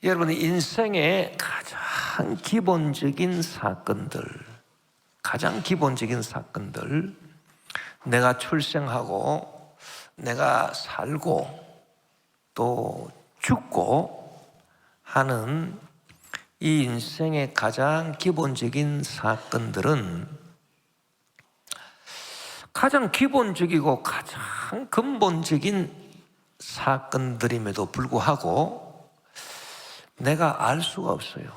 여러분, 인생의 가장 기본적인 사건들, 내가 출생하고 내가 살고 또 죽고 하는 이 인생의 가장 기본적인 사건들은 가장 기본적이고 가장 근본적인 사건들임에도 불구하고 내가 알 수가 없어요.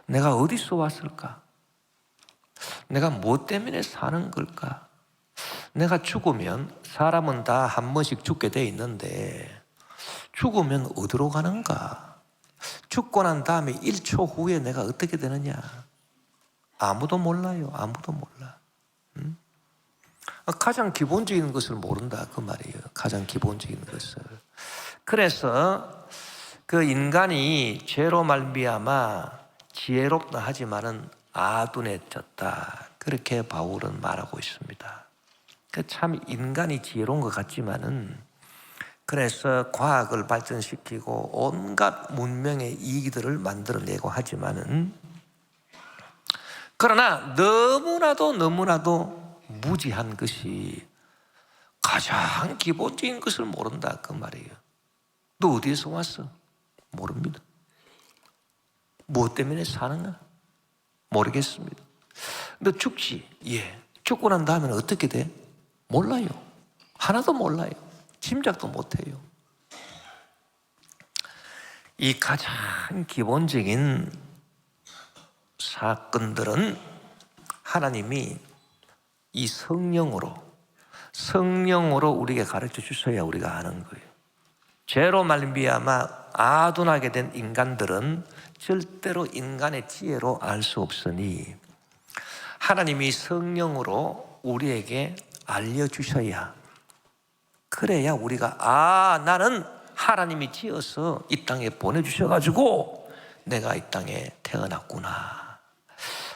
내가 어디서 왔을까? 내가 무엇 때문에 사는 걸까? 내가 죽으면 사람은 다 한 번씩 죽게 돼 있는데 죽으면 어디로 가는가? 죽고 난 다음에 1초 후에 내가 어떻게 되느냐? 아무도 몰라요. 아무도 몰라. 가장 기본적인 것을 모른다 그 말이에요. 가장 기본적인 것을. 그래서 그 인간이 죄로 말미암아 지혜롭다 하지만은 아둔해졌다, 그렇게 바울은 말하고 있습니다. 참 인간이 지혜로운 것 같지만은, 그래서 과학을 발전시키고 온갖 문명의 이익들을 만들어내고 하지만은, 그러나 너무나도 무지한 것이 가장 기본적인 것을 모른다 그 말이에요. 너 어디에서 왔어? 모릅니다. 무엇 때문에 사는가? 모르겠습니다. 너 죽지? 예. 죽고 난 다음에는 어떻게 돼? 몰라요. 하나도 몰라요. 짐작도 못해요. 이 가장 기본적인 사건들은 하나님이 이 성령으로 우리에게 가르쳐 주셔야 우리가 아는 거예요. 죄로 말미암아 아둔하게 된 인간들은 절대로 인간의 지혜로 알 수 없으니 하나님이 성령으로 우리에게 알려주셔야, 그래야 우리가 나는 하나님이 지어서 이 땅에 보내주셔가지고 내가 이 땅에 태어났구나,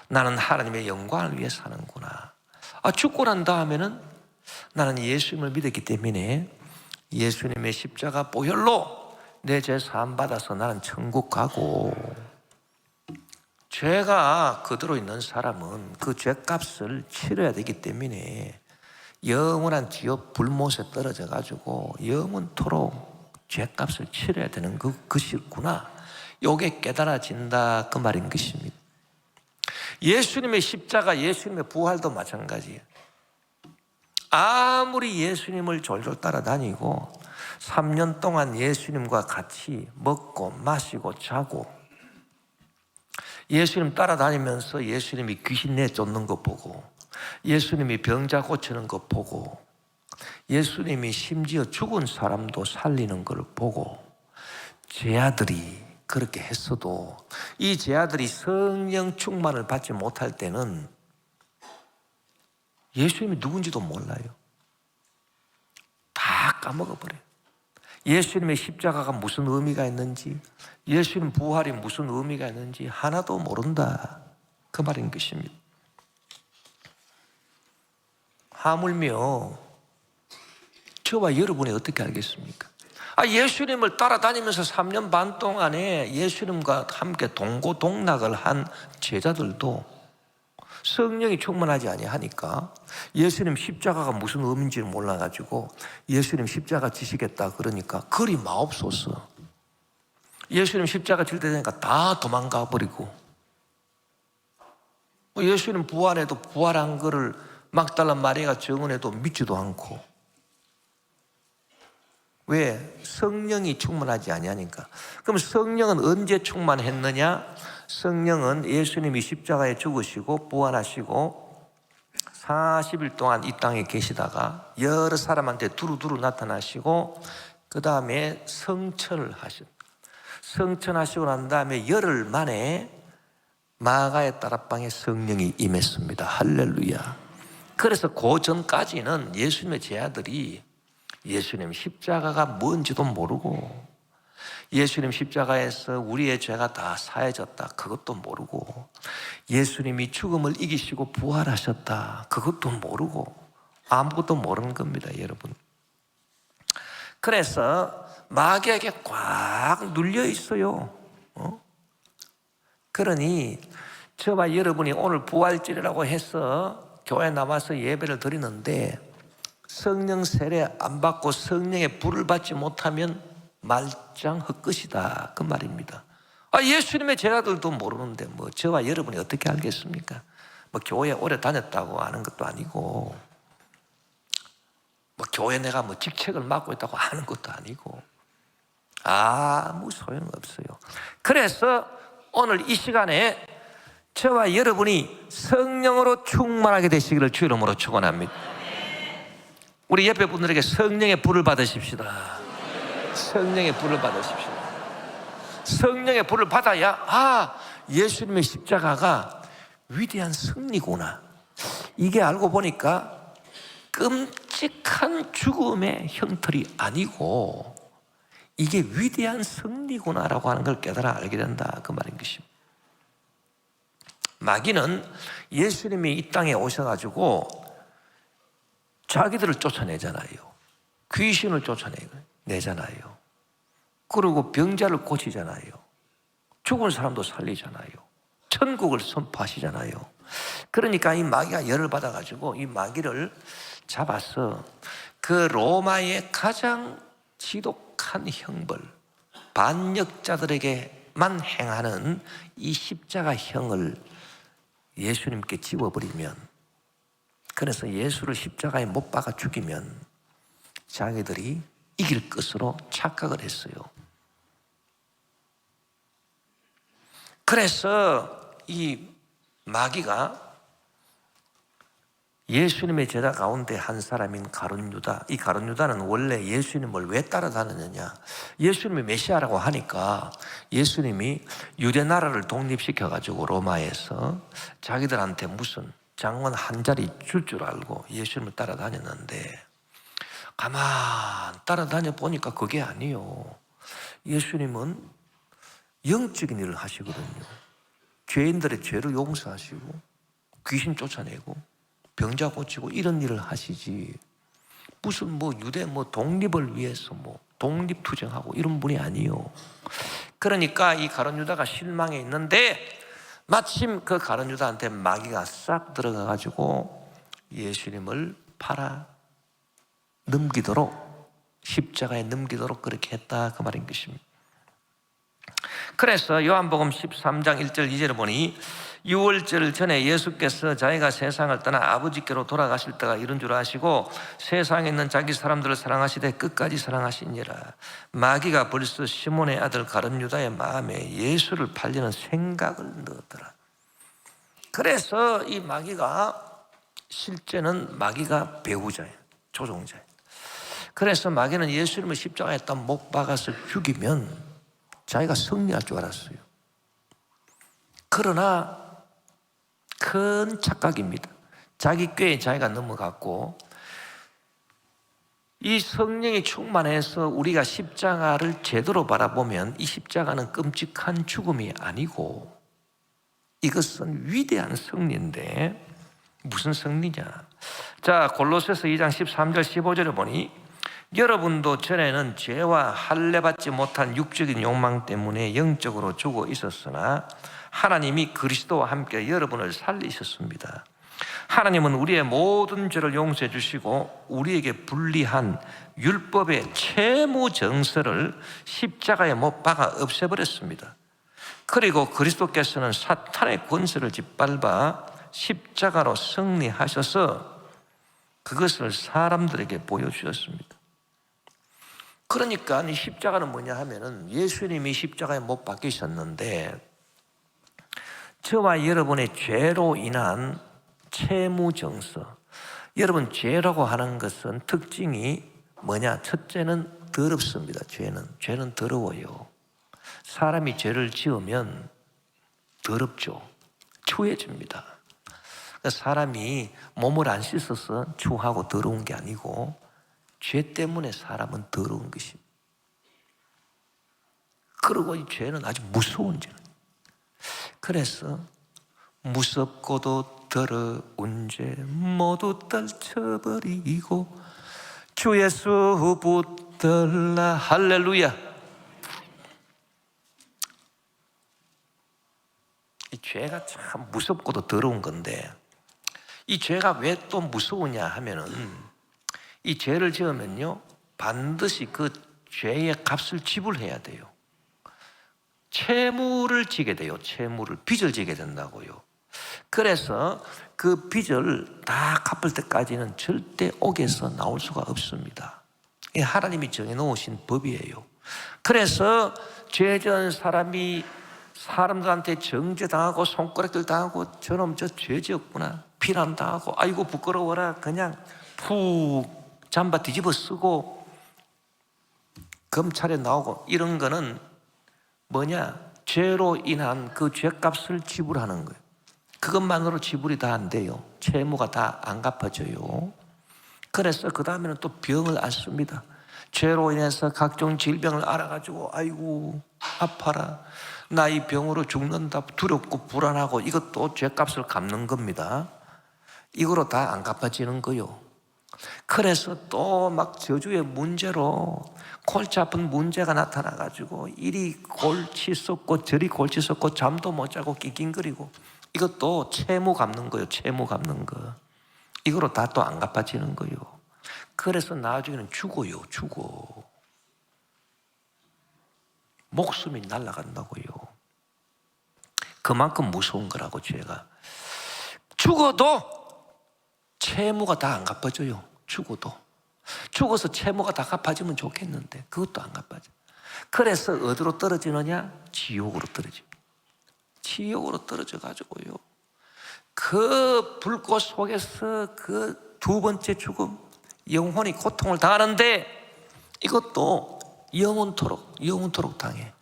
나는 하나님의 영광을 위해 사는구나. 죽고 난 다음에는 나는 예수님을 믿었기 때문에 예수님의 십자가 보혈로 내 죄 사함 받아서 나는 천국 가고, 죄가 그대로 있는 사람은 그 죄값을 치러야 되기 때문에 영원한 지옥 불못에 떨어져 가지고 영원토록 죄값을 치러야 되는 것이구나, 요게 깨달아진다 그 말인 것입니다. 예수님의 십자가, 예수님의 부활도 마찬가지예요. 아무리 예수님을 졸졸 따라다니고 3년 동안 예수님과 같이 먹고 마시고 자고, 예수님 따라다니면서 예수님이 귀신 내쫓는 것 보고, 예수님이 병자 고치는 것 보고, 예수님이 심지어 죽은 사람도 살리는 걸 보고, 제자들이 그렇게 했어도 이 제자들이 성령 충만을 받지 못할 때는 예수님이 누군지도 몰라요. 다 까먹어버려요. 예수님의 십자가가 무슨 의미가 있는지, 예수님 부활이 무슨 의미가 있는지 하나도 모른다 그 말인 것입니다. 하물며 저와 여러분이 어떻게 알겠습니까? 예수님을 따라다니면서 3년 반 동안에 예수님과 함께 동고동락을 한 제자들도 성령이 충만하지 아니하니까 예수님 십자가가 무슨 의미인지를 몰라가지고 예수님 십자가 지시겠다 그러니까 그리 마옵소서, 예수님 십자가 질 때 되니까 다 도망가 버리고, 예수님 부활해도 부활한 거를 막달라 마리아가 증언해도 믿지도 않고. 왜? 성령이 충만하지 아니하니까. 그럼 성령은 언제 충만했느냐? 성령은 예수님이 십자가에 죽으시고 부활하시고 40일 동안 이 땅에 계시다가 여러 사람한테 두루두루 나타나시고 그 다음에 성천을 성천하시고 난 다음에 열흘 만에 마가의 다락방에 성령이 임했습니다. 할렐루야. 그래서 그 전까지는 예수님의 제자들이 예수님 십자가가 뭔지도 모르고, 예수님 십자가에서 우리의 죄가 다 사해졌다 그것도 모르고, 예수님이 죽음을 이기시고 부활하셨다 그것도 모르고, 아무것도 모르는 겁니다, 여러분. 그래서 마귀에게 꽉 눌려 있어요. 그러니 저와 여러분이 오늘 부활절이라고 해서 교회에 나와서 예배를 드리는데 성령 세례 안 받고 성령의 불을 받지 못하면 말짱 헛것이다, 그 말입니다. 예수님의 제자들도 모르는데 뭐 저와 여러분이 어떻게 알겠습니까? 뭐 교회 오래 다녔다고 아는 것도 아니고, 뭐 교회 내가 뭐 직책을 맡고 있다고 아는 것도 아니고, 아무 소용없어요. 그래서 오늘 이 시간에 저와 여러분이 성령으로 충만하게 되시기를 주 이름으로 축원합니다. 우리 옆에 분들에게 성령의 불을 받으십시다. 성령의 불을 받으십시다. 성령의 불을 받아야 예수님의 십자가가 위대한 승리구나, 이게 알고 보니까 끔찍한 죽음의 형틀이 아니고 이게 위대한 승리구나라고 하는 걸 깨달아 알게 된다, 그 말인 것입니다. 마귀는 예수님이 이 땅에 오셔가지고 자기들을 쫓아내잖아요. 귀신을 쫓아내잖아요. 그리고 병자를 고치잖아요. 죽은 사람도 살리잖아요. 천국을 선포하시잖아요. 그러니까 이 마귀가 열을 받아가지고 이 마귀를 잡아서 그 로마의 가장 지독한 형벌, 반역자들에게만 행하는 이 십자가형을 예수님께 집어버리면, 그래서 예수를 십자가에 못 박아 죽이면 자기들이 이길 것으로 착각을 했어요. 그래서 이 마귀가 예수님의 제자 가운데 한 사람인 가룟 유다, 이 가룟 유다는 원래 예수님을 왜 따라다녔느냐, 예수님이 메시아라고 하니까 예수님이 유대 나라를 독립시켜가지고 로마에서 자기들한테 무슨 장원 한 자리 줄 알고 예수님을 따라다녔는데, 가만 따라다녀 보니까 그게 아니요, 예수님은 영적인 일을 하시거든요. 죄인들의 죄를 용서하시고 귀신 쫓아내고 병자 고치고 이런 일을 하시지, 무슨 뭐 유대 뭐 독립을 위해서 뭐 독립투쟁하고 이런 분이 아니요. 그러니까 이 가룟 유다가 실망해 있는데 마침 그 가룟 유다한테 마귀가 싹 들어가 가지고 예수님을 팔아 넘기도록, 십자가에 넘기도록 그렇게 했다, 그 말인 것입니다. 그래서 요한복음 13장 1절 2절을 보니 유월절 전에 예수께서 자기가 세상을 떠나 아버지께로 돌아가실 때가 이른 줄 아시고 세상에 있는 자기 사람들을 사랑하시되 끝까지 사랑하시니라. 마귀가 벌써 시몬의 아들 가룟 유다의 마음에 예수를 팔리는 생각을 넣었더라. 그래서 이 마귀가, 실제는 마귀가 배후자예요, 조종자예요. 그래서 마귀는 예수님을 십자가에다 못 박아서 죽이면 자기가 승리할 줄 알았어요. 그러나 큰 착각입니다. 자기 꾀에 자기가 넘어갔고, 이 성령이 충만해서 우리가 십자가를 제대로 바라보면 이 십자가는 끔찍한 죽음이 아니고 이것은 위대한 승리인데, 무슨 승리냐? 자, 골로새서 2장 13절 15절을 보니 여러분도 전에는 죄와 할례받지 못한 육적인 욕망 때문에 영적으로 죽어 있었으나 하나님이 그리스도와 함께 여러분을 살리셨습니다. 하나님은 우리의 모든 죄를 용서해 주시고 우리에게 불리한 율법의 채무 정서를 십자가에 못 박아 없애버렸습니다. 그리고 그리스도께서는 사탄의 권세를 짓밟아 십자가로 승리하셔서 그것을 사람들에게 보여주셨습니다. 그러니까 이 십자가는 뭐냐 하면은 예수님이 십자가에 못 박히셨는데 저와 여러분의 죄로 인한 채무정서, 여러분 죄라고 하는 것은 특징이 뭐냐? 첫째는 더럽습니다. 죄는 더러워요. 사람이 죄를 지으면 더럽죠. 추해집니다. 사람이 몸을 안 씻어서 추하고 더러운 게 아니고 죄 때문에 사람은 더러운 것입니다. 그리고 이 죄는 아주 무서운 죄는, 그래서 무섭고도 더러운 죄 모두 떨쳐버리고 주 예수 붙들라. 할렐루야. 이 죄가 참 무섭고도 더러운 건데, 이 죄가 왜 또 무서우냐 하면은, 이 죄를 지으면요 반드시 그 죄의 값을 지불해야 돼요. 채무를 지게 돼요. 채무를, 빚을 지게 된다고요. 그래서 그 빚을 다 갚을 때까지는 절대 옥에서 나올 수가 없습니다. 이 하나님이 정해놓으신 법이에요. 그래서 죄 지은 사람이 사람들한테 정죄당하고 손가락질 당하고 저놈 저 죄 지었구나 비난당하고 아이고 부끄러워라 그냥 푹 잠바 뒤집어 쓰고 검찰에 나오고 이런 거는 뭐냐? 죄로 인한 그 죄값을 지불하는 거예요. 그것만으로 지불이 다 안 돼요. 채무가 다 안 갚아져요. 그래서 그 다음에는 또 병을 앓습니다. 죄로 인해서 각종 질병을 앓아가지고 아이고 아파라 나 이 병으로 죽는다 두렵고 불안하고 이것도 죄값을 갚는 겁니다. 이거로 다 안 갚아지는 거요. 그래서 또 막 저주의 문제로 골치 아픈 문제가 나타나가지고 이리 골치 썩고 저리 골치 썩고 잠도 못 자고 낑낑거리고 이것도 채무 갚는 거예요. 채무 갚는 거. 이거로 다 또 안 갚아지는 거예요. 그래서 나중에는 죽어요. 죽어. 목숨이 날아간다고요. 그만큼 무서운 거라고 죄가. 죽어도 채무가 다 안 갚아져요. 죽어도. 죽어서 채무가 다 갚아지면 좋겠는데 그것도 안 갚아져. 그래서 어디로 떨어지느냐? 지옥으로 떨어집니다. 지옥으로 떨어져 가지고요 그 불꽃 속에서 그 두 번째 죽음 영혼이 고통을 당하는데 이것도 영원토록 당해.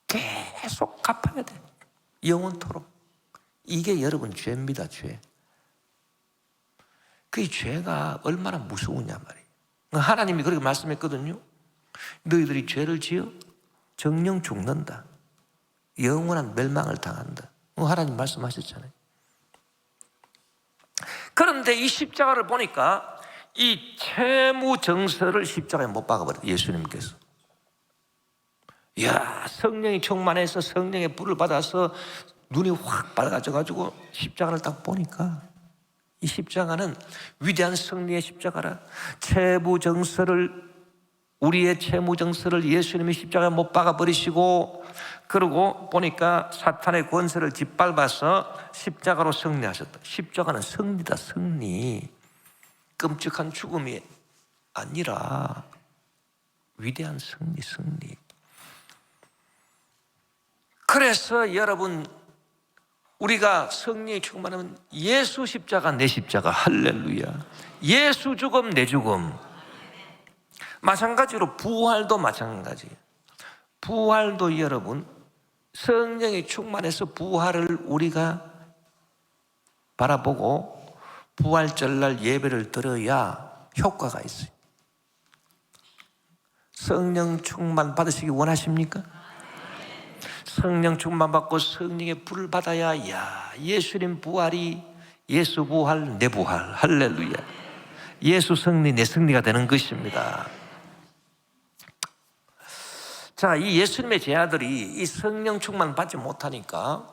계속 갚아야 돼. 영원토록. 이게 여러분 죄입니다. 죄. 그 죄가 얼마나 무서우냐 말이에요. 하나님이 그렇게 말씀했거든요. 너희들이 죄를 지어 정령 죽는다. 영원한 멸망을 당한다. 하나님 말씀하셨잖아요. 그런데 이 십자가를 보니까 이 채무 정서를 십자가에 못 박아버렸어요. 예수님께서. 이야, 성령이 충만해서 성령의 불을 받아서 눈이 확 밝아져가지고 십자가를 딱 보니까 이 십자가는 위대한 승리의 십자가라. 우리의 채무정서를 예수님이 십자가에 못 박아버리시고 그러고 보니까 사탄의 권세를 짓밟아서 십자가로 승리하셨다. 십자가는 승리다. 승리. 끔찍한 죽음이 아니라 위대한 승리. 그래서 여러분 우리가 성령이 충만하면 예수 십자가 내 십자가 할렐루야. 예수 죽음 내 죽음. 마찬가지로 부활도 마찬가지예요. 부활도 여러분 성령이 충만해서 부활을 우리가 바라보고 부활절날 예배를 드려야 효과가 있어요. 성령 충만 받으시기 원하십니까? 성령 충만 받고 성령의 불을 받아야 예수님 부활이 예수 부활 내 부활 할렐루야. 예수 승리 내 승리가 되는 것입니다. 자, 이 예수님의 제자들이 이 성령 충만 받지 못하니까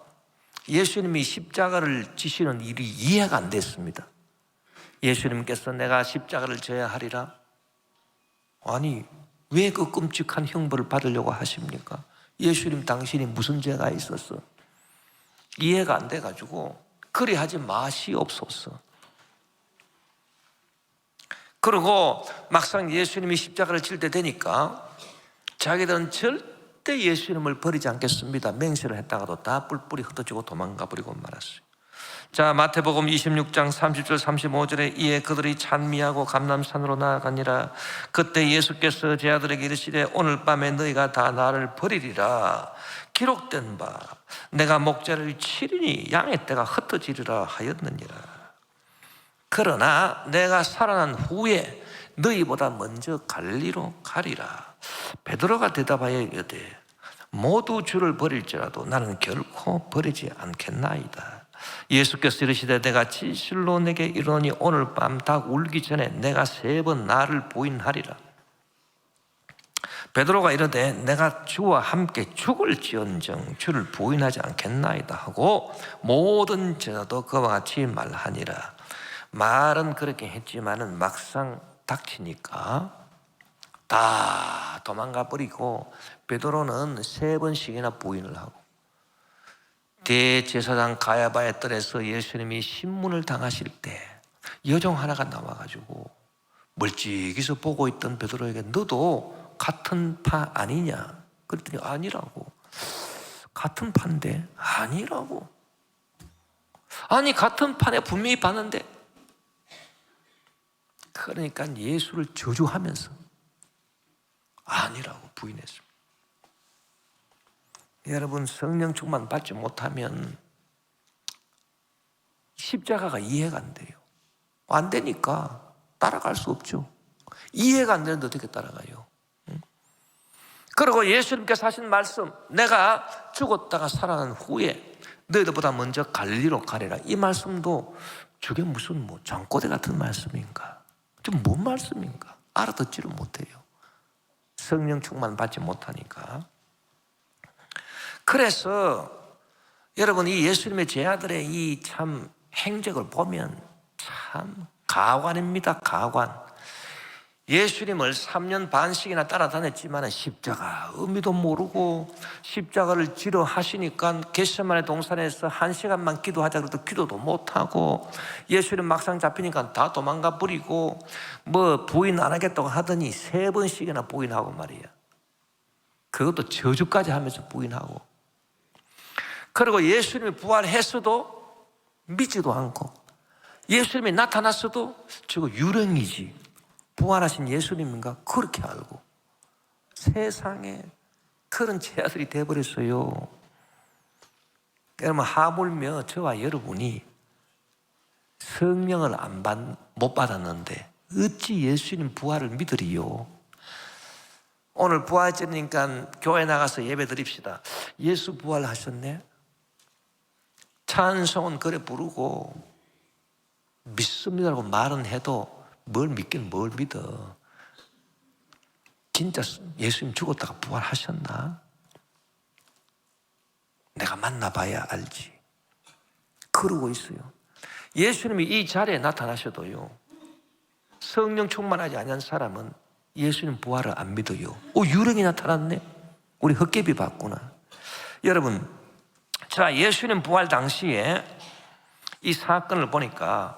예수님이 십자가를 지시는 일이 이해가 안 됐습니다. 예수님께서 내가 십자가를 져야 하리라. 아니 왜 그 끔찍한 형벌을 받으려고 하십니까? 예수님 당신이 무슨 죄가 있었어? 이해가 안 돼가지고 그리하지 마시옵소서. 그리고 막상 예수님이 십자가를 질 때 되니까 자기들은 절대 예수님을 버리지 않겠습니다. 맹세를 했다가도 다 뿔뿔이 흩어지고 도망가 버리고 말았어요. 자, 마태복음 26장 30절 35절에 이에 그들이 찬미하고 감람산으로 나아가니라. 그때 예수께서 제자들에게 이르시되 오늘 밤에 너희가 다 나를 버리리라. 기록된 바 내가 목자를 치리니 양의 떼가 흩어지리라 하였느니라. 그러나 내가 살아난 후에 너희보다 먼저 갈리로 가리라. 베드로가 대답하여 이르되 모두 주를 버릴지라도 나는 결코 버리지 않겠나이다. 예수께서 이르시되 내가 진실로 내게 이르노니 오늘 밤 닭 울기 전에 내가 3번 나를 부인하리라. 베드로가 이르되 내가 주와 함께 죽을지언정 주를 부인하지 않겠나이다 하고 모든 제자도 그와 같이 말하니라. 말은 그렇게 했지만은 막상 닥치니까 다 도망가 버리고 베드로는 3번씩이나 부인을 하고, 대제사장 가야바의 뜰에서 예수님이 신문을 당하실 때 여종 하나가 나와가지고 멀찍이서 보고 있던 베드로에게 너도 같은 파 아니냐? 그랬더니 아니라고. 같은 파인데 아니라고. 아니 같은 판에 분명히 봤는데. 그러니까 예수를 저주하면서 아니라고 부인했습니다. 여러분, 성령 충만 받지 못하면 십자가가 이해가 안 돼요. 안 되니까 따라갈 수 없죠. 이해가 안 되는데 어떻게 따라가요? 그리고 예수님께서 하신 말씀, 내가 죽었다가 살아난 후에 너희들보다 먼저 갈릴리로 가리라, 이 말씀도 저게 무슨 장꼬대 같은 말씀인가? 좀 뭔 말씀인가? 알아듣지를 못해요. 성령 충만 받지 못하니까. 그래서 여러분, 이 예수님의 제자들의 이 참 행적을 보면 참 가관입니다. 가관. 예수님을 3년 반씩이나 따라다녔지만 십자가 의미도 모르고 십자가를 지러 하시니까 겟세마네 동산에서 1시간만 기도하자 그래도 기도도 못하고, 예수님 막상 잡히니까 다 도망가 버리고 부인 안 하겠다고 하더니 3번씩이나 부인하고 말이야. 그것도 저주까지 하면서 부인하고. 그리고 예수님이 부활했어도 믿지도 않고, 예수님이 나타났어도 저거 유령이지 부활하신 예수님인가 그렇게 알고, 세상에 그런 제자들이 돼버렸어요. 여러분, 하물며 저와 여러분이 성령을 못 받았는데 어찌 예수님 부활을 믿으리요? 오늘 부활절이니까 교회 나가서 예배 드립시다. 예수 부활하셨네? 찬송은 그래 부르고 믿습니다라고 말은 해도 뭘 믿긴 뭘 믿어. 진짜 예수님 죽었다가 부활하셨나? 내가 만나봐야 알지. 그러고 있어요. 예수님이 이 자리에 나타나셔도요, 성령 충만하지 않은 사람은 예수님 부활을 안 믿어요. 유령이 나타났네? 우리 헛개비 봤구나. 여러분, 자, 예수님 부활 당시에 이 사건을 보니까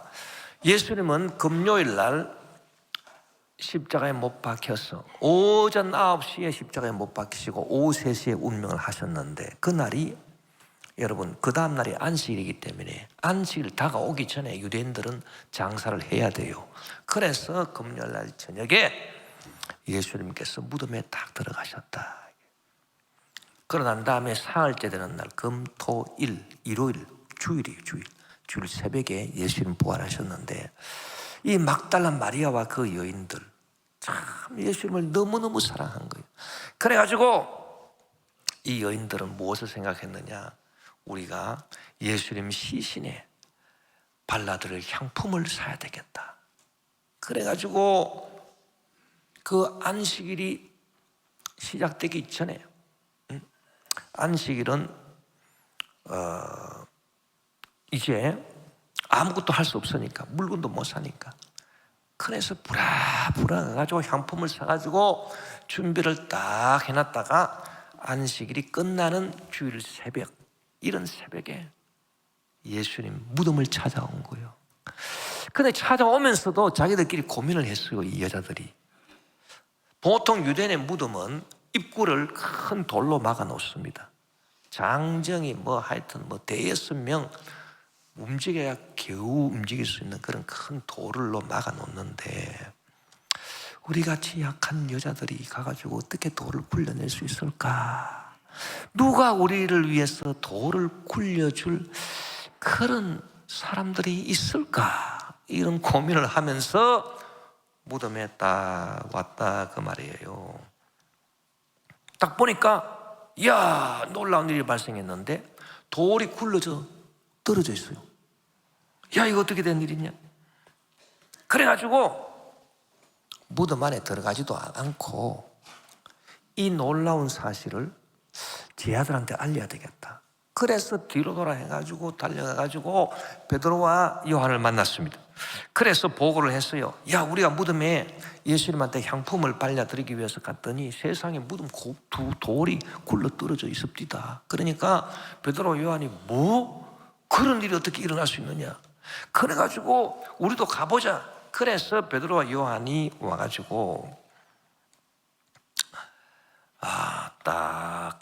예수님은 금요일 날 십자가에 못 박혀서 오전 9시에 십자가에 못 박히시고 오후 3시에 운명을 하셨는데, 그날이 여러분 그 다음 날이 안식일이기 때문에 안식일 다가오기 전에 유대인들은 장사를 해야 돼요. 그래서 금요일 날 저녁에 예수님께서 무덤에 딱 들어가셨다. 그러난 다음에 사흘째 되는 날 금, 토, 일, 일요일, 주일이에요. 주일 새벽에 예수님 부활하셨는데, 이 막달라 마리아와 그 여인들 참 예수님을 너무너무 사랑한 거예요. 그래가지고 이 여인들은 무엇을 생각했느냐? 우리가 예수님 시신에 발라드릴 향품을 사야 되겠다. 그래가지고 그 안식일이 시작되기 전에, 안식일은 이제 아무것도 할 수 없으니까, 물건도 못 사니까, 그래서 부랴부랴 가지고 향품을 사가지고 준비를 딱 해놨다가 안식일이 끝나는 주일 새벽, 이런 새벽에 예수님 무덤을 찾아온 거예요. 근데 찾아오면서도 자기들끼리 고민을 했어요. 이 여자들이. 보통 유대인의 무덤은 입구를 큰 돌로 막아 놓습니다. 장정이 하여튼 대여섯 명 움직여야 겨우 움직일 수 있는 그런 큰 돌로 막아 놓는데, 우리 같이 약한 여자들이 가가지고 어떻게 돌을 굴려낼 수 있을까? 누가 우리를 위해서 돌을 굴려줄 그런 사람들이 있을까? 이런 고민을 하면서 무덤에 딱 왔다 그 말이에요. 딱 보니까 이야, 놀라운 일이 발생했는데 돌이 굴러져 떨어져 있어요. 야, 이거 어떻게 된 일이냐? 그래가지고 무덤 안에 들어가지도 않고 이 놀라운 사실을 제자들한테 알려야 되겠다. 그래서 뒤로 돌아 해가지고 달려가가지고 베드로와 요한을 만났습니다. 그래서 보고를 했어요. 야, 우리가 무덤에 예수님한테 향품을 발라드리기 위해서 갔더니 세상에 무덤 두 돌이 굴러 떨어져 있습니다. 그러니까 베드로와 요한이 뭐? 그런 일이 어떻게 일어날 수 있느냐? 그래가지고 우리도 가보자. 그래서 베드로와 요한이 와가지고 딱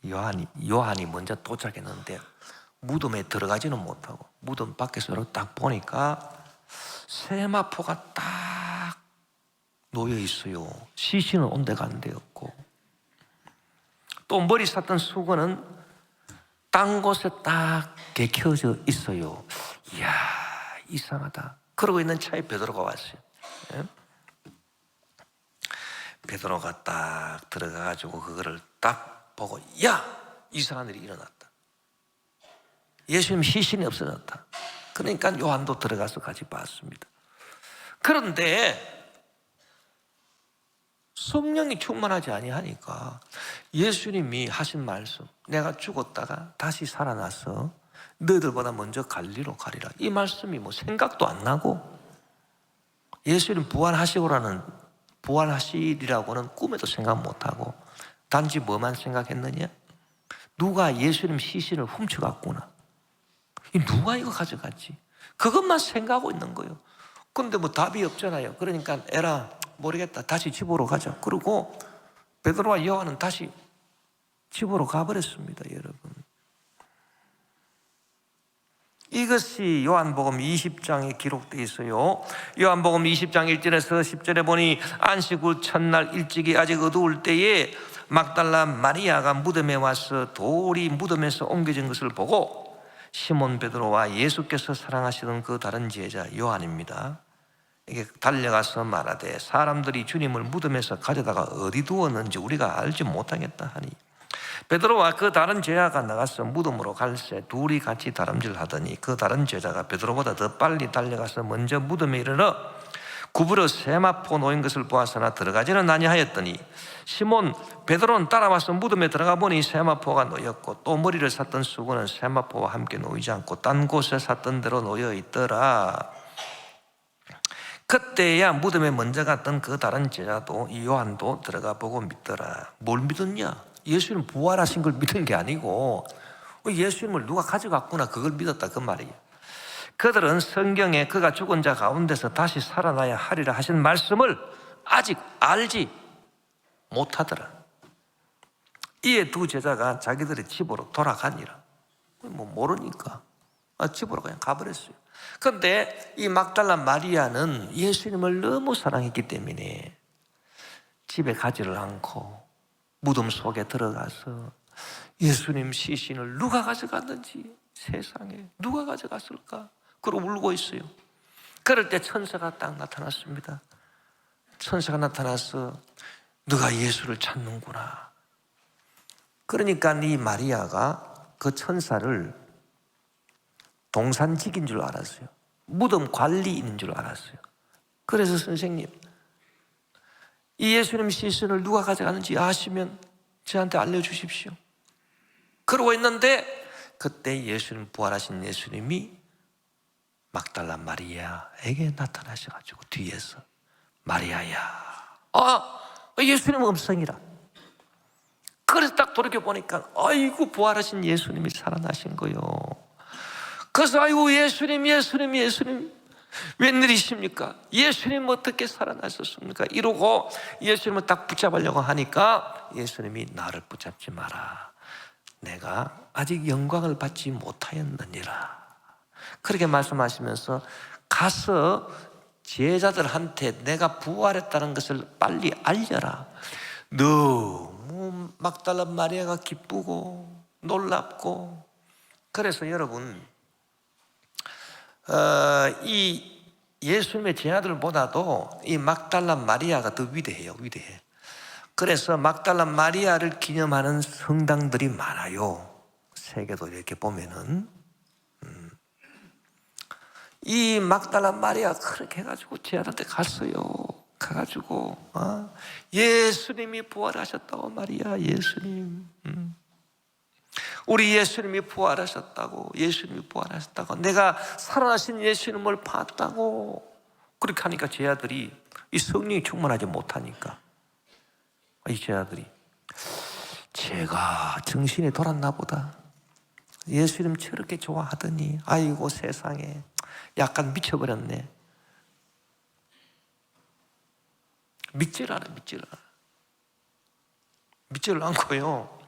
요한이 먼저 도착했는데 무덤에 들어가지는 못하고 무덤 밖에서 딱 보니까 세마포가 딱 놓여 있어요. 시신은 온 데가 안 되었고 또 머리 쌌던 수건은 딴 곳에 딱 개켜져 있어요. 이야, 이상하다. 그러고 있는 차에 베드로가 왔어요. 예? 베드로가 딱 들어가가지고 그거를 딱 보고, 야, 이상한 일이 일어났다. 예수님 시신이 없어졌다. 그러니까 요한도 들어가서 같이 봤습니다. 그런데 성령이 충만하지 아니하니까 예수님이 하신 말씀, 내가 죽었다가 다시 살아나서 너희들보다 먼저 갈리로 가리라, 이 말씀이 뭐 생각도 안 나고 예수님 부활하시리라고는 꿈에도 생각 못하고 단지 뭐만 생각했느냐? 누가 예수님 시신을 훔쳐갔구나. 누가 이거 가져갔지? 그것만 생각하고 있는 거예요. 그런데 뭐 답이 없잖아요. 그러니까 에라, 모르겠다, 다시 집으로 가자. 그리고 베드로와 요한은 다시 집으로 가버렸습니다. 여러분, 이것이 요한복음 20장에 기록되어 있어요. 요한복음 20장 1절에서 10절에 보니 안식 후 첫날 일찍이 아직 어두울 때에 막달라 마리아가 무덤에 와서 돌이 무덤에서 옮겨진 것을 보고 시몬 베드로와 예수께서 사랑하시던 그 다른 제자 요한입니다. 이게 달려가서 말하되 사람들이 주님을 무덤에서 가져다가 어디 두었는지 우리가 알지 못하겠다 하니 베드로와 그 다른 제자가 나가서 무덤으로 갈새 둘이 같이 다름질하더니 그 다른 제자가 베드로보다 더 빨리 달려가서 먼저 무덤에 이르러 구부려 세마포 놓인 것을 보았으나 들어가지는 아니하였더니 시몬 베드로는 따라와서 무덤에 들어가 보니 세마포가 놓였고 또 머리를 쌌던 수건은 세마포와 함께 놓이지 않고 딴 곳에 쌌던 대로 놓여 있더라. 그때야 무덤에 먼저 갔던 그 다른 제자도 이 요한도 들어가 보고 믿더라. 뭘 믿었냐? 예수님 부활하신 걸 믿은 게 아니고 예수님을 누가 가져갔구나, 그걸 믿었다, 그 말이에요. 그들은 성경에 그가 죽은 자 가운데서 다시 살아나야 하리라 하신 말씀을 아직 알지 못하더라. 이에 두 제자가 자기들의 집으로 돌아가니라. 뭐 모르니까 집으로 그냥 가버렸어요. 그런데 이 막달라 마리아는 예수님을 너무 사랑했기 때문에 집에 가지를 않고 무덤 속에 들어가서 예수님 시신을 누가 가져갔는지, 세상에 누가 가져갔을까? 그러고 울고 있어요. 그럴 때 천사가 딱 나타났습니다. 천사가 나타나서 너가 예수를 찾는구나. 그러니까 이 마리아가 그 천사를 동산직인 줄 알았어요. 무덤 관리인인 줄 알았어요. 그래서 선생님, 이 예수님 시신을 누가 가져가는지 아시면 저한테 알려주십시오. 그러고 있는데 그때 예수님, 부활하신 예수님이 막달라 마리아에게 나타나셔가지고 뒤에서 마리아야, 예수님 음성이라. 그래서 딱 돌이켜보니까 아이고, 부활하신 예수님이 살아나신 거요. 그래서 아이고, 예수님 웬일이십니까? 예수님 어떻게 살아나셨습니까? 이러고 예수님을 딱 붙잡으려고 하니까 예수님이 나를 붙잡지 마라, 내가 아직 영광을 받지 못하였느니라. 그렇게 말씀하시면서 가서 제자들한테 내가 부활했다는 것을 빨리 알려라. 너무 막달라 마리아가 기쁘고 놀랍고. 그래서 여러분, 이 예수님의 제자들보다도 이 막달라 마리아가 더 위대해요. 위대해. 그래서 막달라 마리아를 기념하는 성당들이 많아요. 세계도 이렇게 보면은. 이 막달라 마리아 그렇게 해가지고 제자들한테 갔어요. 가가지고 예수님이 부활하셨다고 말이야. 예수님, 우리 예수님이 부활하셨다고, 예수님이 부활하셨다고, 내가 살아나신 예수님을 봤다고. 그렇게 하니까 제 아들이, 이 성령이 충만하지 못하니까, 이 제 아들이, 제가 정신이 돌았나 보다, 예수님 저렇게 좋아하더니 아이고 세상에, 약간 미쳐버렸네. 믿지를 않아. 믿지를 않고요,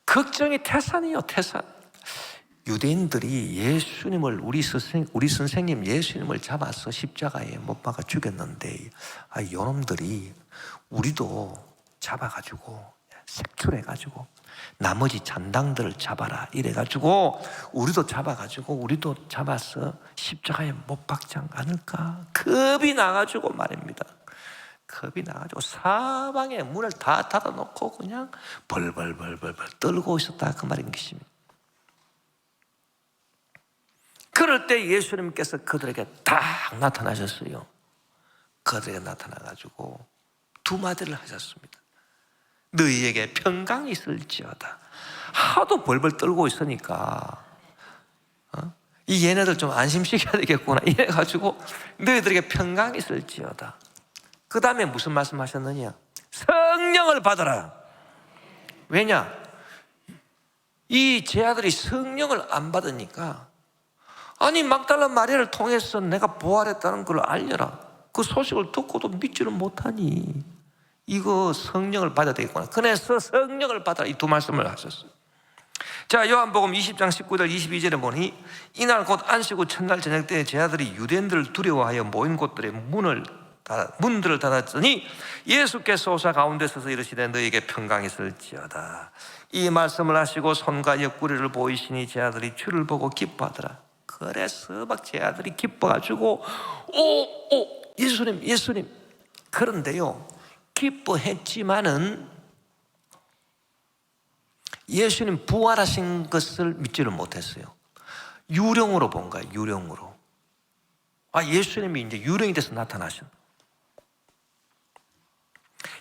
걱정이 태산이요, 태산. 유대인들이 예수님을, 우리 선생님 예수님을 잡아서 십자가에 못 박아 죽였는데, 요놈들이 우리도 잡아가지고 색출해가지고 나머지 잔당들을 잡아라 이래가지고 우리도 잡아서 십자가에 못 박지 않을까, 겁이 나가지고 말입니다. 겁이 나가지고 사방에 문을 다 닫아놓고 그냥 벌벌 떨고 있었다, 그 말인 것입니다. 그럴 때 예수님께서 그들에게 딱 나타나셨어요. 그들에게 나타나가지고 두 마디를 하셨습니다. 너희에게 평강이 있을지어다. 하도 벌벌 떨고 있으니까 이 얘네들 좀 안심시켜야 되겠구나 이래가지고 너희들에게 평강이 있을지어다. 그 다음에 무슨 말씀하셨느냐? 성령을 받아라. 왜냐? 이 제 아들이 성령을 안 받으니까, 아니 막달라 마리아를 통해서 내가 부활했다는 걸 알려라, 그 소식을 듣고도 믿지를 못하니 이거 성령을 받아야 되겠구나. 그래서 성령을 받아라, 이 두 말씀을 하셨어요. 자, 요한복음 20장 19절 22절에 보니, 이날 곧 안식 후 첫날 저녁 때 제 아들이 유대인들을 두려워하여 모인 곳들의 문들을 닫았더니 예수께서 오사 가운데 서서 이르시되 너희에게 평강이 있을지어다. 이 말씀을 하시고 손과 옆구리를 보이시니 제 아들이 주를 보고 기뻐하더라. 그래서 막 제 아들이 기뻐가지고 예수님. 그런데요, 기뻐했지만은 예수님 부활하신 것을 믿지를 못했어요. 유령으로 본 거예요. 유령으로. 예수님이 이제 유령이 돼서 나타나신.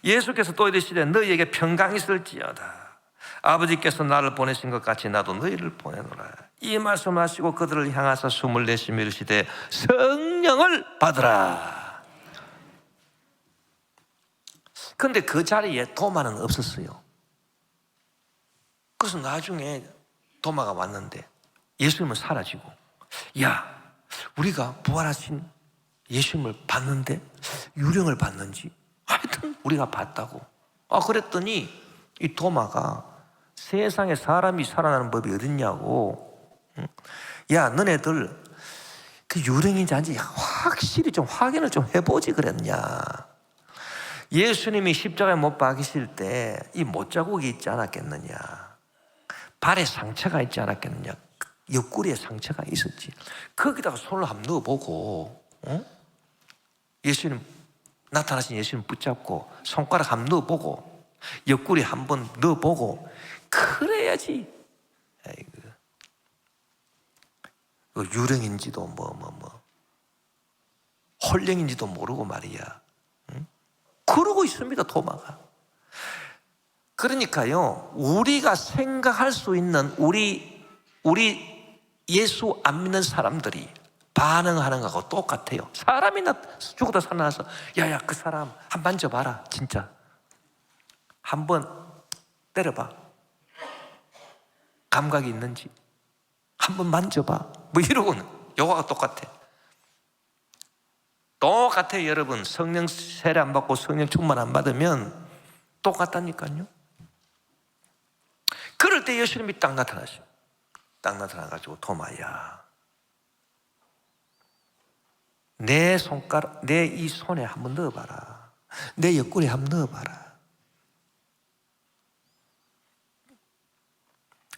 예수께서 또 이르시되 너희에게 평강이 있을지어다. 아버지께서 나를 보내신 것 같이 나도 너희를 보내노라. 이 말씀을 하시고 그들을 향하사 숨을 내쉬며 이르시되 성령을 받으라. 그런데 그 자리에 도마는 없었어요. 그래서 나중에 도마가 왔는데 예수님은 사라지고, 야, 우리가 부활하신 예수님을 봤는데 유령을 봤는지 하여튼 우리가 봤다고. 그랬더니 이 도마가 세상에 사람이 살아나는 법이 어딨냐고, 야, 너네들 그 유령인지 아닌지 확실히 좀 확인을 좀 해보지 그랬냐. 예수님이 십자가에 못 박이실 때 이 못자국이 있지 않았겠느냐, 발에 상처가 있지 않았겠느냐, 옆구리에 상처가 있었지. 거기다가 손을 한번 넣어보고, 예수님 나타나신 예수님 붙잡고 손가락 한번 넣어보고 옆구리 한번 넣어보고 그래야지. 유령인지도 홀령인지도 모르고 말이야. 그러고 있습니다, 도마가. 그러니까요, 우리가 생각할 수 있는 우리 예수 안 믿는 사람들이 반응하는 거하고 똑같아요. 사람이 죽어도 살아나서 야야 그 사람 한 번 만져봐라, 진짜 한번 때려봐, 감각이 있는지 한번 만져봐, 뭐 이러고는 요거가 똑같아요. 여러분, 성령 세례 안 받고 성령 충만 안 받으면 똑같다니까요. 그럴 때 예수님이 딱 나타나셔. 딱 나타나가지고 도마야, 내 손가락, 내 이 손에 한번 넣어봐라, 내 옆구리에 한번 넣어봐라.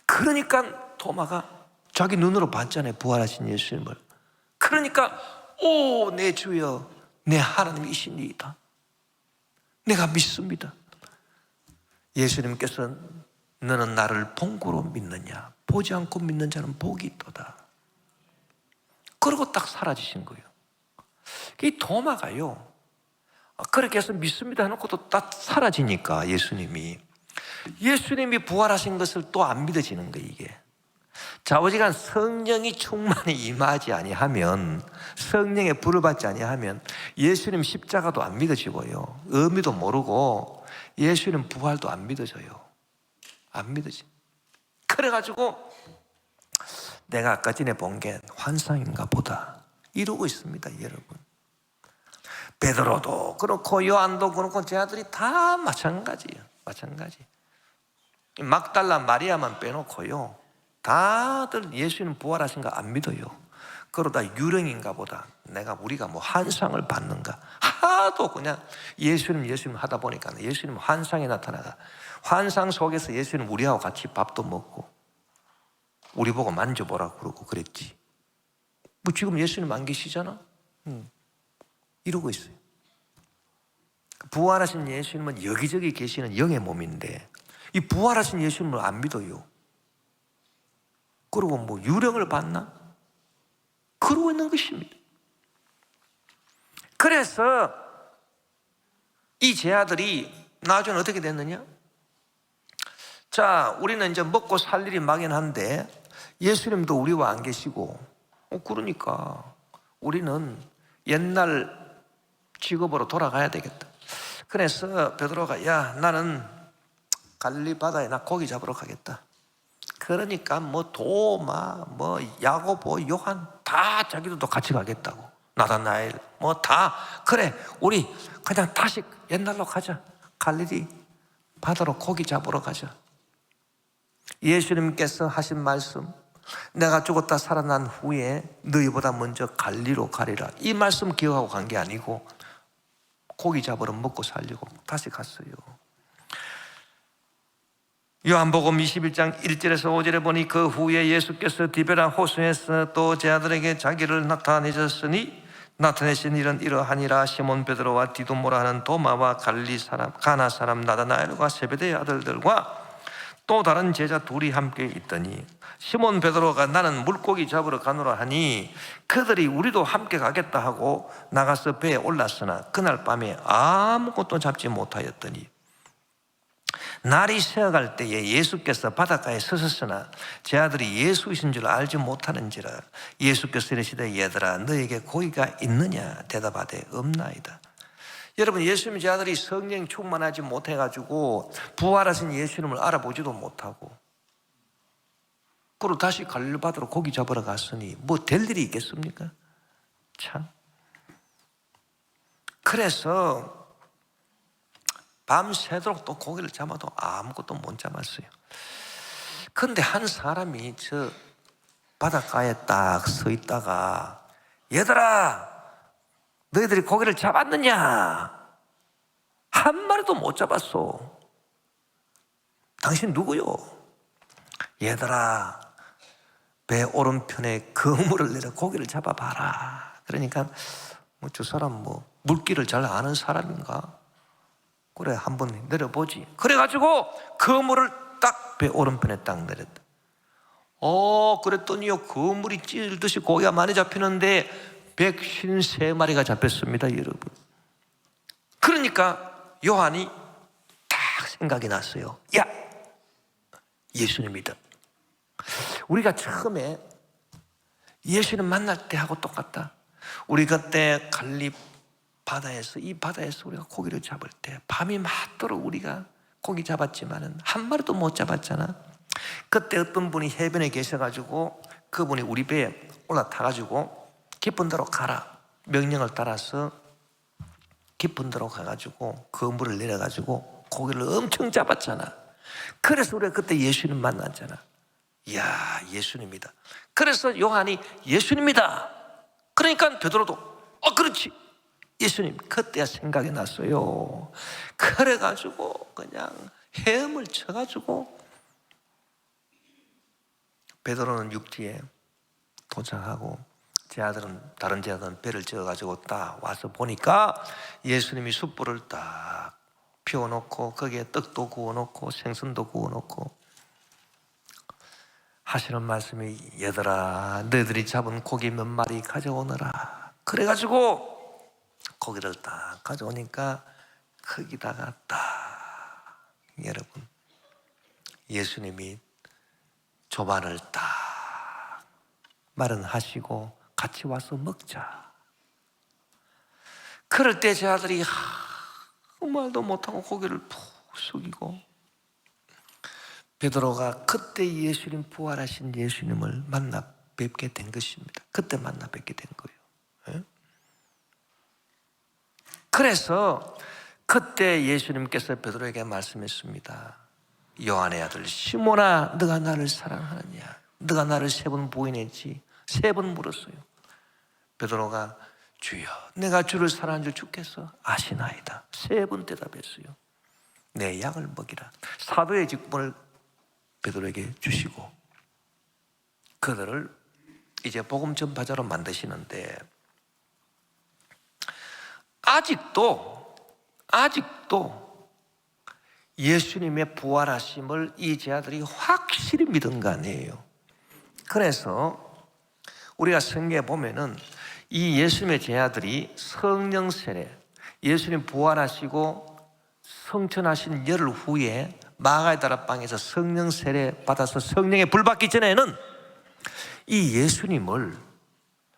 그러니까 도마가 자기 눈으로 봤잖아요, 부활하신 예수님을. 그러니까 내 주여, 내 하나님이시니이다, 내가 믿습니다. 예수님께서 너는 나를 본고로 믿느냐, 보지 않고 믿는 자는 복이 있도다. 그러고 딱 사라지신 거예요. 이 도마가요, 그렇게 해서 믿습니다 해놓고도 딱 사라지니까 예수님이 부활하신 것을 또 안 믿어지는 거예요. 이게 좌우지간 성령이 충만히 임하지 아니하면, 성령의 불을 받지 아니하면 예수님 십자가도 안 믿어지고요, 의미도 모르고 예수님 부활도 안 믿어져요. 안 믿어지. 그래가지고 내가 아까 전에 본 게 환상인가 보다 이러고 있습니다. 여러분, 베드로도 그렇고 요한도 그렇고 제 아들이 다 마찬가지예요. 마찬가지. 막달라 마리아만 빼놓고요, 다들 예수님 부활하신 거 안 믿어요. 그러다 유령인가 보다, 우리가 뭐 환상을 받는가, 하도 그냥 예수님 하다 보니까 예수님 환상에 나타나가, 환상 속에서 예수님 우리하고 같이 밥도 먹고 우리 보고 만져보라고 그러고 그랬지. 뭐 지금 예수님 안 계시잖아. 이러고 있어요. 부활하신 예수님은 여기저기 계시는 영의 몸인데 이 부활하신 예수님을 안 믿어요. 그리고 뭐 유령을 봤나? 그러고 있는 것입니다. 그래서 이 제 아들이 나중에 어떻게 됐느냐? 자, 우리는 이제 먹고 살 일이 막연한데 예수님도 우리와 안 계시고, 그러니까 우리는 옛날 직업으로 돌아가야 되겠다. 그래서 베드로가, 야, 나는 갈릴리 바다에 나 고기 잡으러 가겠다. 그러니까 뭐 도마, 뭐 야고보, 요한 다 자기들도 같이 가겠다고. 나다나엘 뭐 다, 그래 우리 그냥 다시 옛날로 가자. 갈릴리 바다로 고기 잡으러 가자. 예수님께서 하신 말씀, 내가 죽었다 살아난 후에 너희보다 먼저 갈릴리로 가리라, 이 말씀 기억하고 간 게 아니고 고기 잡으러 먹고 살려고 다시 갔어요. 요한복음 21장 1절에서 5절에 보니 그 후에 예수께서 디베라 호수에서 또 제 아들에게 자기를 나타내신 일은 이러하니라. 시몬 베드로와 디도모라 하는 도마와 갈릴리 사람 가나 사람 나다나엘과 세베대의 아들들과 또 다른 제자 둘이 함께 있더니, 시몬 베드로가 나는 물고기 잡으러 가노라 하니 그들이 우리도 함께 가겠다 하고 나가서 배에 올랐으나 그날 밤에 아무것도 잡지 못하였더니, 날이 새어갈 때에 예수께서 바닷가에 서셨으나 제 아들이 예수이신 줄 알지 못하는지라. 예수께서 이르시되 얘들아 너에게 고기가 있느냐 대답하되 없나이다. 여러분, 예수님 제 아들이 성령 충만하지 못해가지고 부활하신 예수님을 알아보지도 못하고, 그리고 다시 갈릴리 바다로 고기 잡으러 갔으니 뭐 될 일이 있겠습니까? 참. 그래서 밤새도록 또 고기를 잡아도 아무것도 못 잡았어요. 그런데 한 사람이 저 바닷가에 딱 서 있다가, 얘들아 너희들이 고기를 잡았느냐? 한 마리도 못 잡았어. 당신 누구요? 얘들아 배 오른편에 그물을 내려 고기를 잡아봐라. 그러니까 뭐 저 사람 뭐 물길을 잘 아는 사람인가? 그래 한번 내려보지. 그래가지고 그물을 딱 배 오른편에 딱 내렸다. 그랬더니요 그물이 찔듯이 고기가 많이 잡히는데 153마리가 잡혔습니다, 여러분. 그러니까 요한이 딱 생각이 났어요. 야, 예수님이다. 우리가 처음에 예수님 만날 때하고 똑같다. 우리 그때 갈릴리 바다에서, 이 바다에서 우리가 고기를 잡을 때 밤이 맞도록 우리가 고기 잡았지만은 한 마리도 못 잡았잖아. 그때 어떤 분이 해변에 계셔가지고 그분이 우리 배에 올라타가지고 깊은 데로 가라 명령을 따라서 깊은 데로 가가지고 그물을 내려가지고 고기를 엄청 잡았잖아. 그래서 우리가 그때 예수님 만났잖아. 이야, 예수님이다. 그래서 요한이 예수님이다. 그러니까 베드로도 그렇지, 예수님. 그때야 생각이 났어요. 그래가지고 그냥 헤엄을 쳐가지고 베드로는 육지에 도착하고 다른 제 아들은 배를 지어가지고 딱 와서 보니까 예수님이 숯불을 딱 피워놓고 거기에 떡도 구워놓고 생선도 구워놓고 하시는 말씀이, 얘들아 너희들이 잡은 고기 몇 마리 가져오너라. 그래가지고 고기를 딱 가져오니까 거기다가 딱, 여러분, 예수님이 조반을 딱 마련하시고 같이 와서 먹자. 그럴 때 제 아들이 아무 말도 못하고 고개를 푹 숙이고, 베드로가 그때 예수님, 부활하신 예수님을 만나 뵙게 된 것입니다. 그때 만나 뵙게 된 거예요. 그래서 그때 예수님께서 베드로에게 말씀했습니다. 요한의 아들 시몬아, 너가 나를 사랑하느냐? 너가 나를 3번 부인했지? 3번 물었어요. 베드로가 주여, 내가 주를 사랑하는 줄 주께서 아시나이다. 3번 대답했어요. 내 양을 먹이라. 사도의 직분을 베드로에게 주시고 그들을 이제 복음 전파자로 만드시는데, 아직도 예수님의 부활하심을 이 제자들이 확실히 믿은 거 아니에요. 그래서 우리가 성경에 보면은 이 예수님의 제자들이 성령 세례, 예수님 부활하시고 성천하신 열흘 후에 마가의 다락방에서 성령 세례 받아서 성령에 불 받기 전에는 이 예수님을,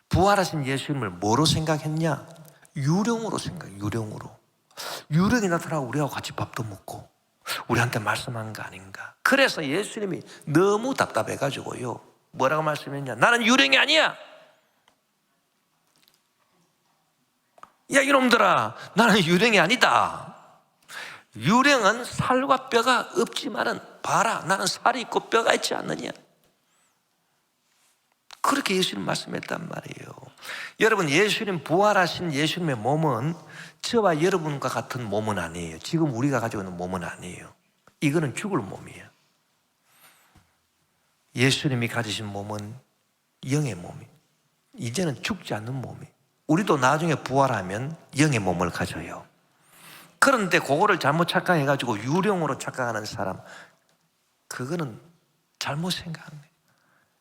부활하신 예수님을 뭐로 생각했냐? 유령으로 생각해요. 유령이 나타나고 우리하고 같이 밥도 먹고 우리한테 말씀한 거 아닌가. 그래서 예수님이 너무 답답해가지고요, 뭐라고 말씀했냐? 나는 유령이 아니야. 야 이놈들아, 나는 유령이 아니다. 유령은 살과 뼈가 없지만은 봐라, 나는 살이 있고 뼈가 있지 않느냐. 그렇게 예수님 말씀했단 말이에요. 여러분, 예수님, 부활하신 예수님의 몸은 저와 여러분과 같은 몸은 아니에요. 지금 우리가 가지고 있는 몸은 아니에요. 이거는 죽을 몸이에요. 예수님이 가지신 몸은 영의 몸이, 이제는 죽지 않는 몸이. 우리도 나중에 부활하면 영의 몸을 가져요. 그런데 그거를 잘못 착각해가지고 유령으로 착각하는 사람, 그거는 잘못 생각한 거예요.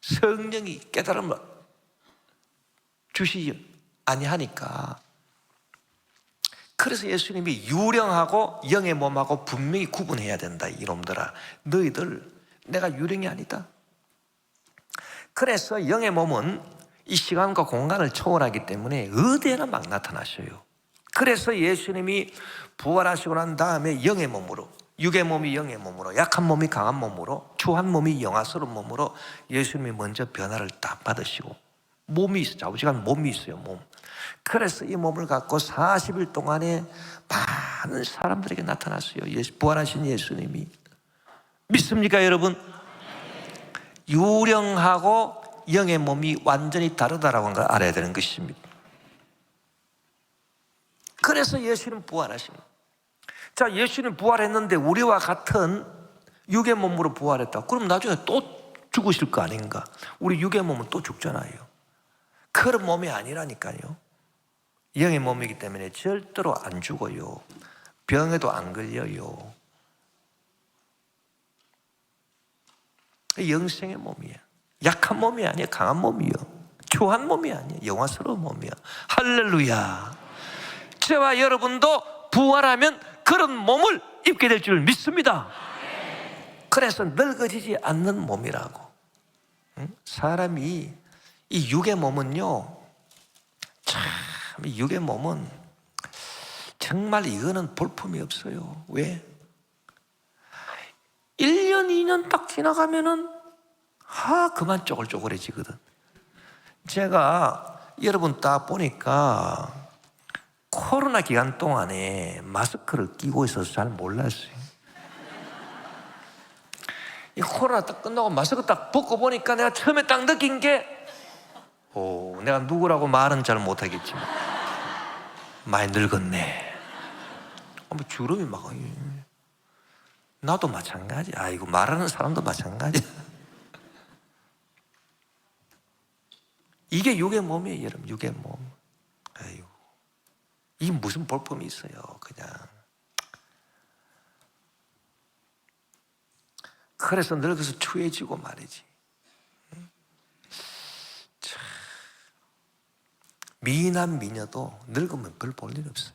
성령이 깨달음을 주시지 아니하니까. 그래서 예수님이 유령하고 영의 몸하고 분명히 구분해야 된다. 이놈들아, 너희들 내가 유령이 아니다. 그래서 영의 몸은 이 시간과 공간을 초월하기 때문에 어디에나 막 나타나셔요. 그래서 예수님이 부활하시고 난 다음에 영의 몸으로, 육의 몸이 영의 몸으로, 약한 몸이 강한 몸으로, 추한 몸이 영화스러운 몸으로 예수님이 먼저 변화를 딱 받으시고, 몸이 있어요. 좌우지간 몸이 있어요. 몸. 그래서 이 몸을 갖고 40일 동안에 많은 사람들에게 나타났어요. 부활하신 예수님이. 믿습니까 여러분? 유령하고 영의 몸이 완전히 다르다라고 하는 걸 알아야 되는 것입니다. 그래서 예수님 부활하십니다. 자, 예수님 부활했는데 우리와 같은 육의 몸으로 부활했다. 그럼 나중에 또 죽으실 거 아닌가? 우리 육의 몸은 또 죽잖아요. 그런 몸이 아니라니까요. 영의 몸이기 때문에 절대로 안 죽어요. 병에도 안 걸려요. 영생의 몸이에요. 약한 몸이 아니에요. 강한 몸이요. 추한 몸이 아니에요. 영화스러운 몸이요. 할렐루야. 저와 여러분도 부활하면 그런 몸을 입게 될 줄 믿습니다. 그래서 늙어지지 않는 몸이라고. 사람이 이 육의 몸은요, 참 이 육의 몸은 정말 이거는 볼품이 없어요. 왜? 1년, 2년 딱 지나가면은 그만 쪼글쪼글해지거든. 제가 여러분 딱 보니까 코로나 기간 동안에 마스크를 끼고 있어서 잘 몰랐어요. 이 코로나 딱 끝나고 마스크 딱 벗고 보니까 내가 처음에 딱 느낀 게, 내가 누구라고 말은 잘 못하겠지만 많이 늙었네. 주름이 막, 나도 마찬가지. 이거 말하는 사람도 마찬가지. 이게 육의 몸이에요, 여러분. 육의 몸. 아이고, 이게 무슨 볼품이 있어요, 그냥. 그래서 늙어서 추해지고 말이지. 미남 미녀도 늙으면 별 볼 일 없어요.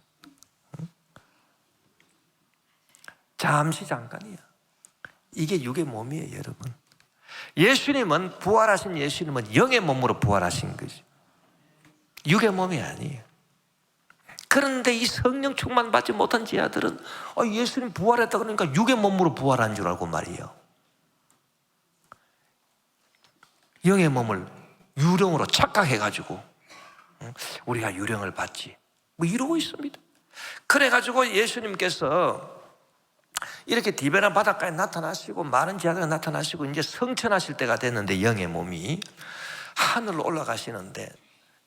잠시 잠깐이야. 이게 육의 몸이에요, 여러분. 예수님은, 부활하신 예수님은 영의 몸으로 부활하신 거죠. 육의 몸이 아니에요. 그런데 이 성령 충만 받지 못한 지하들은 예수님 부활했다 그러니까 육의 몸으로 부활한 줄 알고 말이에요. 영의 몸을 유령으로 착각해가지고 우리가 유령을 받지 뭐 이러고 있습니다. 그래가지고 예수님께서 이렇게 디베라 바닷가에 나타나시고 많은 지하들에 나타나시고 이제 성천하실 때가 됐는데 영의 몸이 하늘로 올라가시는데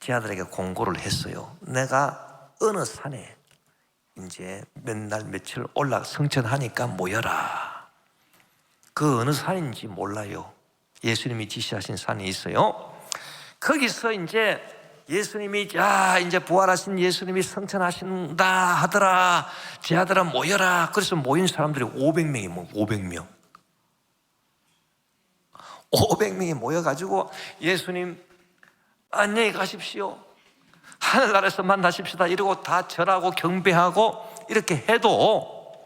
지하들에게 공고를 했어요. 내가 어느 산에 이제 몇 날 며칠 성천하니까 모여라. 그 어느 산인지 몰라요. 예수님이 지시하신 산이 있어요. 거기서 이제 예수님이 이제 부활하신 예수님이 성천하신다 하더라. 지하들아 모여라. 그래서 모인 사람들이 500명이 500명. 500명이 모여가지고 예수님 안녕히 가십시오. 하늘나라에서 만나십시다. 이러고 다 절하고 경배하고 이렇게 해도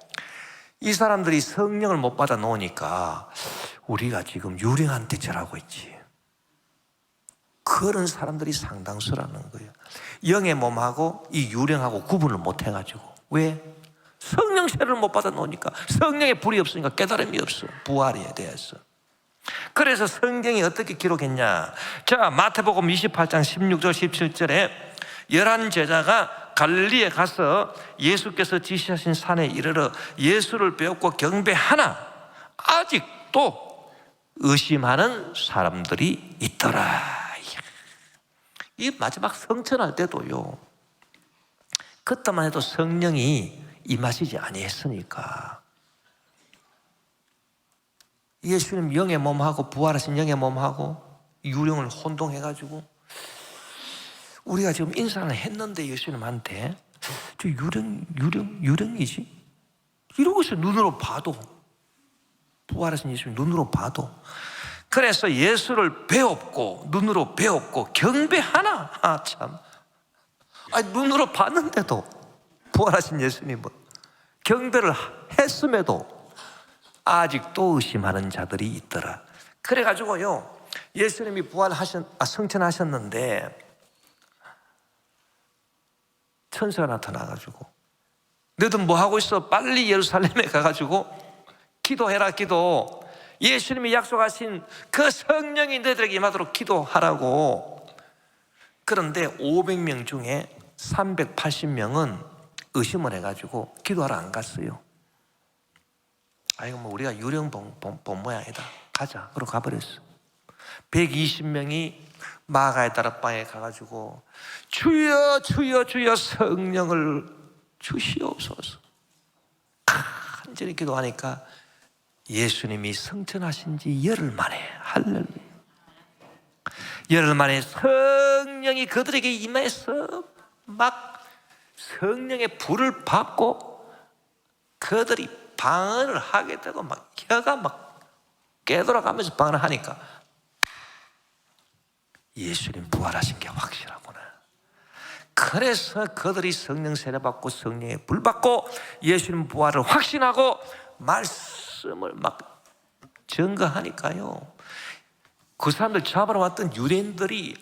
이 사람들이 성령을 못 받아 놓으니까 우리가 지금 유령한테 절하고 있지. 그런 사람들이 상당수라는 거예요. 영의 몸하고 이 유령하고 구분을 못 해가지고. 왜? 성령세를 못 받아 놓으니까. 성령의 불이 없으니까 깨달음이 없어. 부활에 대해서. 그래서 성경이 어떻게 기록했냐. 자, 마태복음 28장 16절 17절에 11 제자가 갈릴리에 가서 예수께서 지시하신 산에 이르러 예수를 배웠고 경배하나 아직도 의심하는 사람들이 있더라. 이 마지막 성천할 때도요, 그때만 해도 성령이 임하시지 아니했으니까 예수님 영의 몸하고 부활하신 영의 몸하고 유령을 혼동해가지고 우리가 지금 인사를 했는데 예수님한테 저 유령이지? 이러고 있어요. 눈으로 봐도. 부활하신 예수님 눈으로 봐도. 그래서 예수를 배웠고 눈으로 배웠고 경배하나? 참. 눈으로 봤는데도 부활하신 예수님은 경배를 했음에도 아직도 의심하는 자들이 있더라. 그래가지고요, 예수님이 성천하셨는데 천사가 나타나가지고 너희들 뭐 하고 있어? 빨리 예루살렘에 가가지고 기도해라. 기도. 예수님이 약속하신 그 성령이 너희들에게 임하도록 기도하라고. 그런데 500명 중에 380명은 의심을 해가지고 기도하러 안 갔어요. 이거 뭐 우리가 유령 본 모양이다. 가자. 그러고 가버렸어. 120명이 마가의 다락방에 가가지고 주여 주여 주여 성령을 주시옵소서. 간절히 기도하니까 예수님이 성천하신 지 열흘 만에, 할렐루야, 열흘 만에 성령이 그들에게 임해서 막 성령의 불을 받고 그들이 방언을 하게 되고 막 혀가 막 깨돌아가면서 방언을 하니까 예수님 부활하신 게 확실하구나. 그래서 그들이 성령 세례 받고 성령의 불 받고 예수님 부활을 확신하고 말씀을 막 증거하니까요, 그 사람들 잡으러 왔던 유대인들이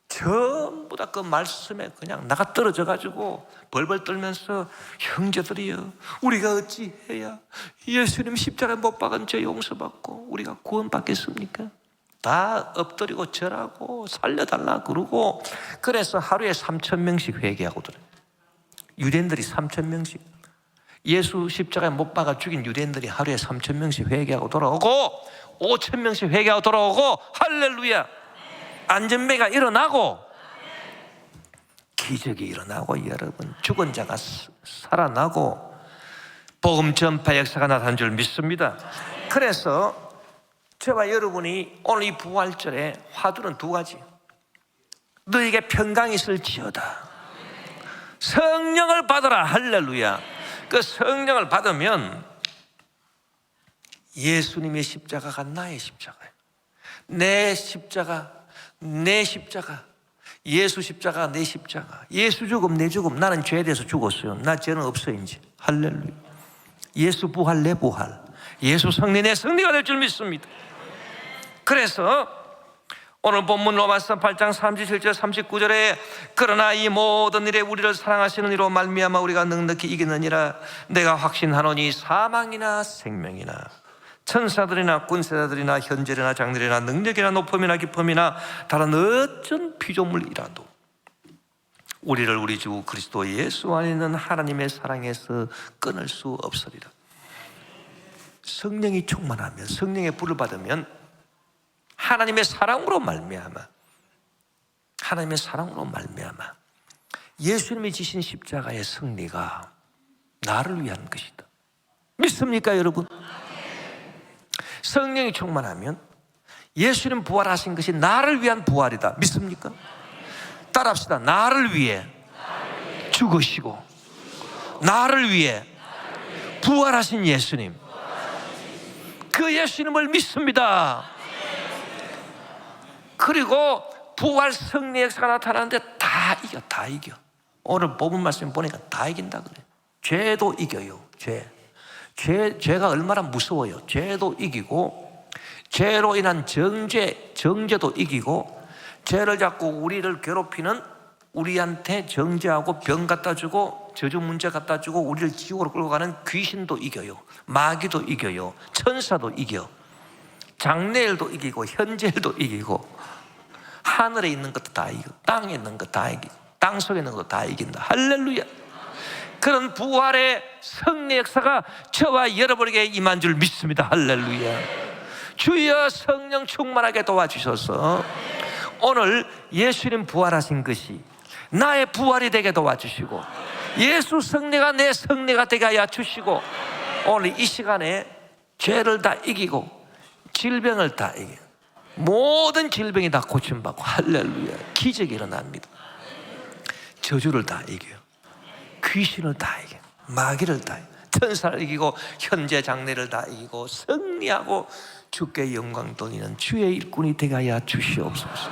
전부 다 그 말씀에 그냥 나가 떨어져 가지고 벌벌 떨면서 형제들이여, 우리가 어찌해야 예수님 십자가에 못 박은 죄 용서받고 우리가 구원받겠습니까? 다 엎드리고 절하고 살려달라 그러고. 그래서 하루에 3,000명씩 회개하거든요. 유대인들이 3,000명씩, 예수 십자가에 못 박아 죽인 유대인들이 하루에 3,000명씩 회개하고 돌아오고 5,000명씩 회개하고 돌아오고, 할렐루야, 안전배가 일어나고 기적이 일어나고 여러분 죽은 자가 살아나고 복음 전파 역사가 나타난 줄 믿습니다. 그래서 저와 여러분이 오늘 이 부활절에 화두는 두 가지. 너에게 평강이 있을지어다. 성령을 받아라. 할렐루야. 그 성령을 받으면 예수님의 십자가가 나의 십자가예요. 내 십자가, 내 십자가, 예수 십자가, 내 십자가. 예수 죽음, 내 죽음. 나는 죄에 대해서 죽었어요. 나 죄는 없어 이제. 할렐루야. 예수 부활, 내 부활. 예수 승리, 내 승리가 될 줄 믿습니다. 그래서 오늘 본문 로마서 8장 37절 39절에 그러나 이 모든 일에 우리를 사랑하시는 이로 말미암아 우리가 넉넉히 이기느니라. 내가 확신하노니 사망이나 생명이나 천사들이나 군세자들이나 현재나 장래나 능력이나 높음이나 깊음이나 다른 어떤 피조물이라도 우리를 우리 주 그리스도 예수 안에 있는 하나님의 사랑에서 끊을 수 없으리라. 성령이 충만하면, 성령의 불을 받으면 하나님의 사랑으로 말미암아, 하나님의 사랑으로 말미암아 예수님이 지신 십자가의 승리가 나를 위한 것이다. 믿습니까 여러분? 성령이 충만하면 예수님 부활하신 것이 나를 위한 부활이다. 믿습니까? 따라합시다. 나를 위해 죽으시고 나를 위해 부활하신 예수님, 그 예수님을 믿습니다. 그리고 부활 승리의 역사가 나타나는데 다 이겨, 다 이겨. 오늘 본문 말씀 보니까 다 이긴다 그래. 죄도 이겨요. 죄가 얼마나 무서워요. 죄도 이기고, 죄로 인한 정죄도 이기고, 죄를 잡고 우리를 괴롭히는 우리한테 정죄하고 병 갖다 주고 저주 문제 갖다 주고 우리를 지옥으로 끌고 가는 귀신도 이겨요. 마귀도 이겨요. 천사도 이겨. 장래일도 이기고 현재일도 이기고 하늘에 있는 것도 다 이기고 땅에 있는 것 다 이기고 땅 속에 있는 것도 다 이긴다. 할렐루야. 그런 부활의 승리 역사가 저와 여러분에게 임한 줄 믿습니다. 할렐루야. 주여 성령 충만하게 도와주셔서 오늘 예수님 부활하신 것이 나의 부활이 되게 도와주시고 예수 승리가 내 승리가 되게 하여 주시고 오늘 이 시간에 죄를 다 이기고 질병을 다 이기고 모든 질병이 다 고침받고 할렐루야. 기적이 일어납니다. 저주를 다 이겨요. 귀신을 다 이겨요. 마귀를 다 이겨요. 천사를 이기고 현재 장래를 다 이기고 승리하고 주께 영광 돌리는 주의 일꾼이 되게 하여 주시옵소서.